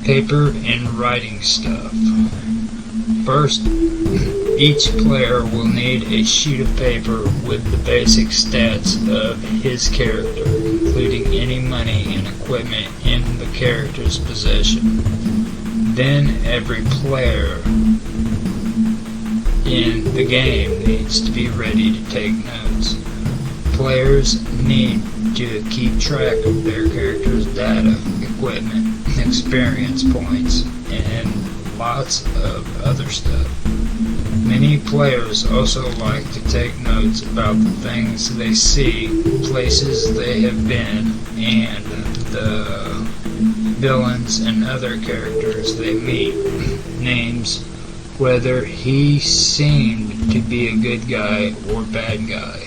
Paper and writing stuff. First, each player will need a sheet of paper with the basic stats of his character, including any money and equipment in the character's possession. Then every player in the game needs to be ready to take notes. Players need to keep track of their character's data, equipment, experience points, and lots of other stuff. Many players also like to take notes about the things they see, places they have been, and the villains and other characters they meet. Names, whether he seemed to be a good guy or bad guy,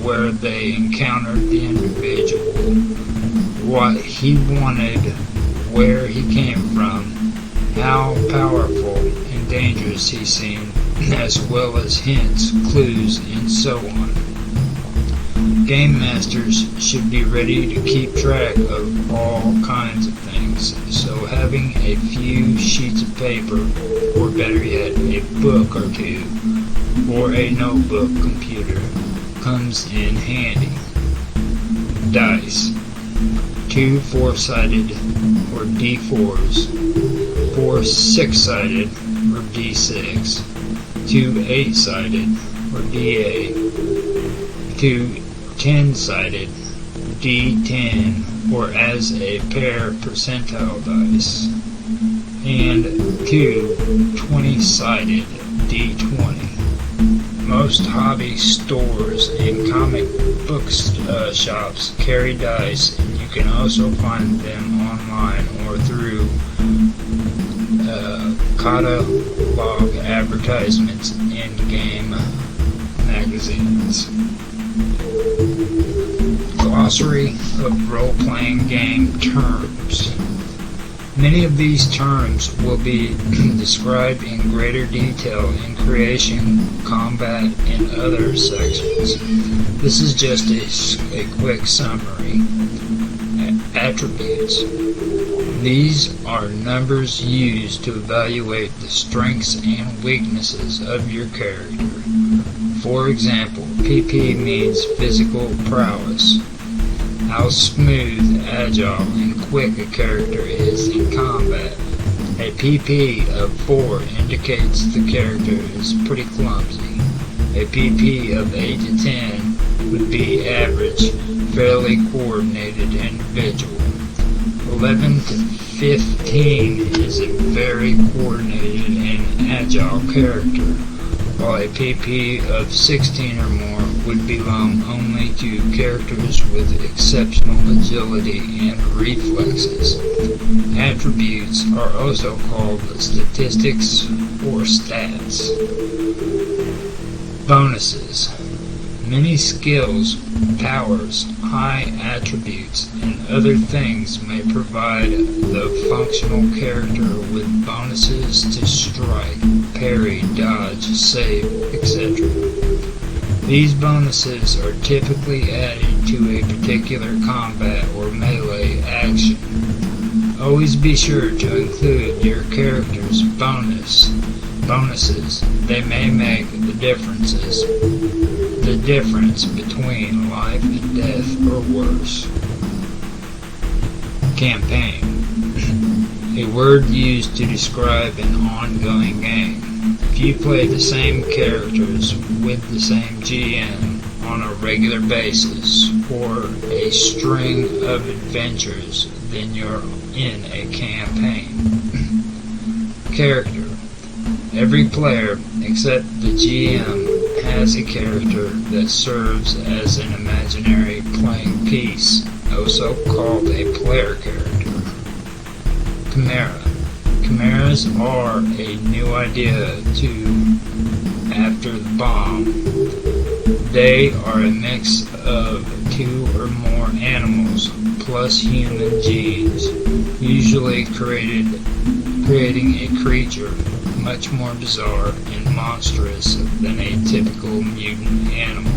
where they encountered the individual, what he wanted, where he came from, how powerful and dangerous he seemed, as well as hints, clues, and so on. Game masters should be ready to keep track of all kinds of things, so having a few sheets of paper, or better yet, a book or two, or a notebook computer, comes in handy. Dice. 2 4-sided or D4s, 4 6-sided or D6, 2 8-sided or D8, 2 10-sided D10 or as a pair percentile dice, and 2 20-sided D20. Most hobby stores and comic book shops carry dice, and you can also find them online or through catalog advertisements in game magazines. Glossary of role-playing game terms. Many of these terms will be described in greater detail in creation, combat, and other sections. This is just a quick summary. Attributes. These are numbers used to evaluate the strengths and weaknesses of your character. For example, PP means physical prowess. How smooth, agile, and quick a character is in combat. A PP of 4 indicates the character is pretty clumsy. A PP of 8 to 10 would be average, fairly coordinated individual. 11 to 15 is a very coordinated and agile character, while a PP of 16 or more would belong only to characters with exceptional agility and reflexes. Attributes are also called statistics or stats. Bonuses. Many skills, powers, high attributes, and other things may provide the functional character with bonuses to strike, parry, dodge, save, etc. These bonuses are typically added to a particular combat or melee action. Always be sure to include your character's bonuses. They may make the difference between life and death or worse. Campaign. A word used to describe an ongoing game. If you play the same characters with the same GM on a regular basis, or a string of adventures, then you're in a campaign. Character. Every player, except the GM, has a character that serves as an imaginary playing piece, also called a player character. Chimera. Chimeras are a new idea after the bomb. They are a mix of 2 or more animals plus human genes, usually creating a creature much more bizarre and monstrous than a typical mutant animal.